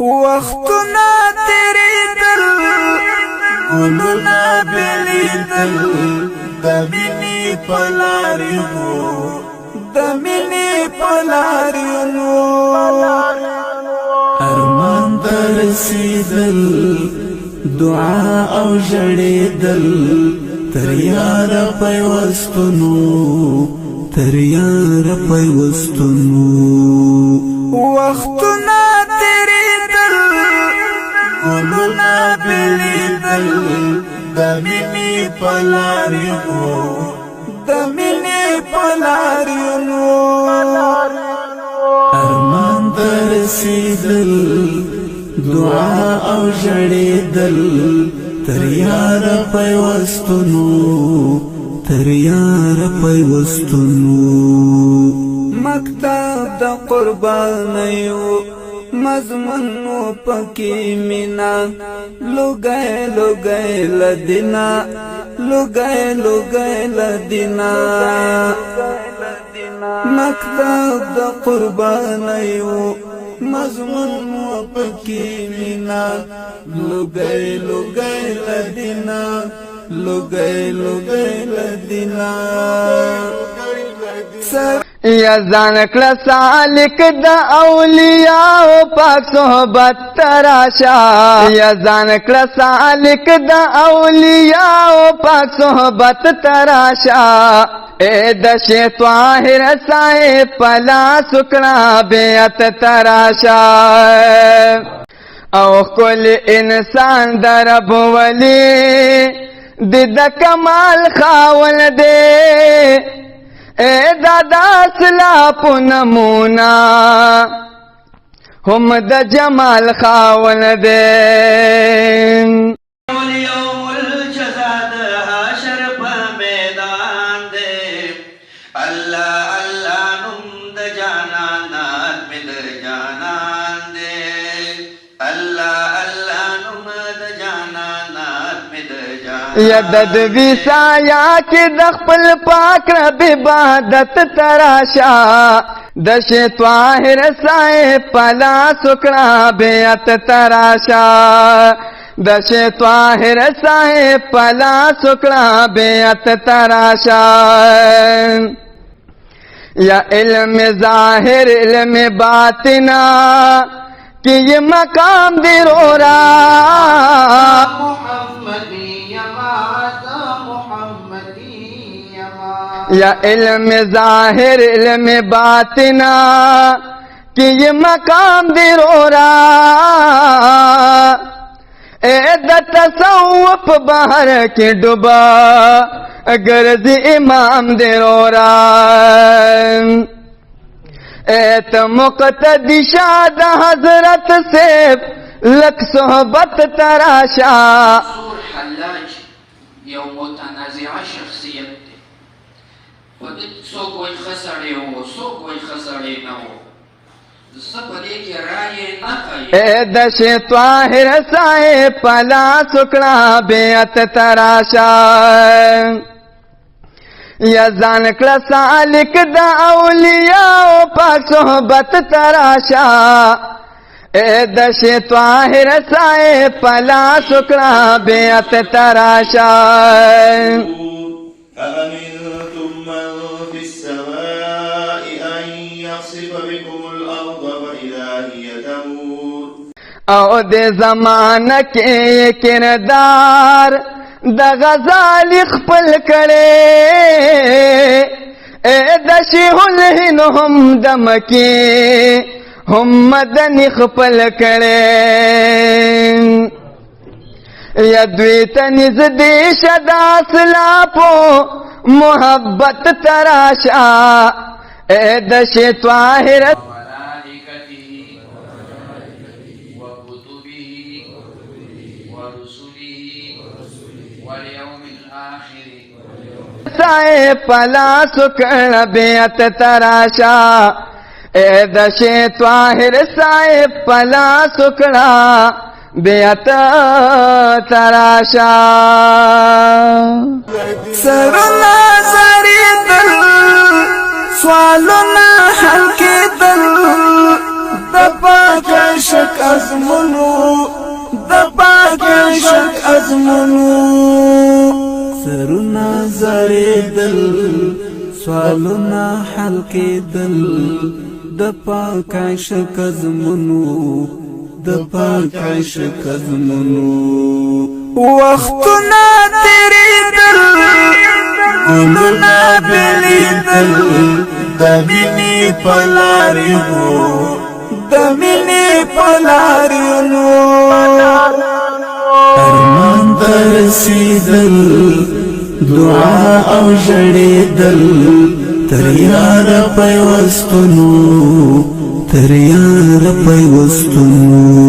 وختنا تیریدل گلونا بلیدل دمینی پلاریونو دمینی پلاریونو ارمان درسیدل دعا او جړېدل تر یار پیوستونو تر یار پیوستونو وختنا تیریدل گلونا بلیدل دمینی پلاریونو دمینی پلاریونو ارمان درسیدل دعا او جړېدل تر یار پیوستونو تر یار پیوستونو مکتب د قربانیو مضمونو پکې مینا لوګای لوګای لدینا لوګای لوګای لدینا مکتب د قربانیو مضمونو پکې مینا لوګای لوګای لدینا لوګای لوګای لدینا یا ځان کړه سالک د اولیاء پاک صحبت تراشا یا ځان کړه سالک د اولیاء پاک صحبت تراشا اے د شه طاهر صاحب پلا سکړه بیعت تراشا او کل انسان درب ولی د کمال خاول دے اے دادا سلاپ نمونا هم د جمال خاول دین یوم الجزا د حشر په میدان دے اللہ اللہ نم د جانانات می د جانان دے اللہ اللہ نم د جانانات می د جانان یدد ویسایا کی د خپل پاک رب عبادت تراشا د شه طاهر صاحب پلا سکړه بیعت تراشا د شه طاهر صاحب پلا سکړه بیعت تراشا یا علم ظاهر علم باطنا کہ یہ مقام دی رو رہا یا علم ظاہر علم باطنا کہ یہ مقام دی رو رہا اے دا تصوف بہر کی ڈبا غرض امام دی رو رہا ایت مقتدی شاد حضرت سے لک صحبت تراشا حلاج یو متنازع شخصیت دی ودې څوک وایي ښه سړی و څوک وایي ښه سړی نه و زه په دې کې رایې نه کوي اے د شه طاهر صاحب پلا سکړه بیعت تراشا یا ځان کړه سالک د اولیاء پاک صحبت تراشا اے د شه طاهر صاحب پلا سکړه بیعت تراشا أأمنتم من في السماء أن يخسف بكم الأرض فإذا هي تمور او د زمانہ کې کردار د غزال خپل کړي اے د شیخ الهند هم دمکی هم مدن خپل کړي یا دوی ته نږدې شدا سلاپو محبت تراشا اے د شه طاهر وملائکته وكتبه ورسله واليوم الآخر صاحب پلا سکړه بیعت تراشا اے د شه طاهر صاحب پلا سکړه بیعت تراشا سرنا زریدل سوالنا حل کېدل د پاک عشق ازمونو د پاک عشق ازمونو سرنا زریدل سوالنا حل کېدل د پاک عشق ازمونو د پاک عشق ازمونو وختنا تیریدل ګلنا بلیدل د مینې په لارینو د مینې په لارینو ارمان ته رسېدل دعا او ژړېدل تر یاره پیوستونو تر یاره پیوستونو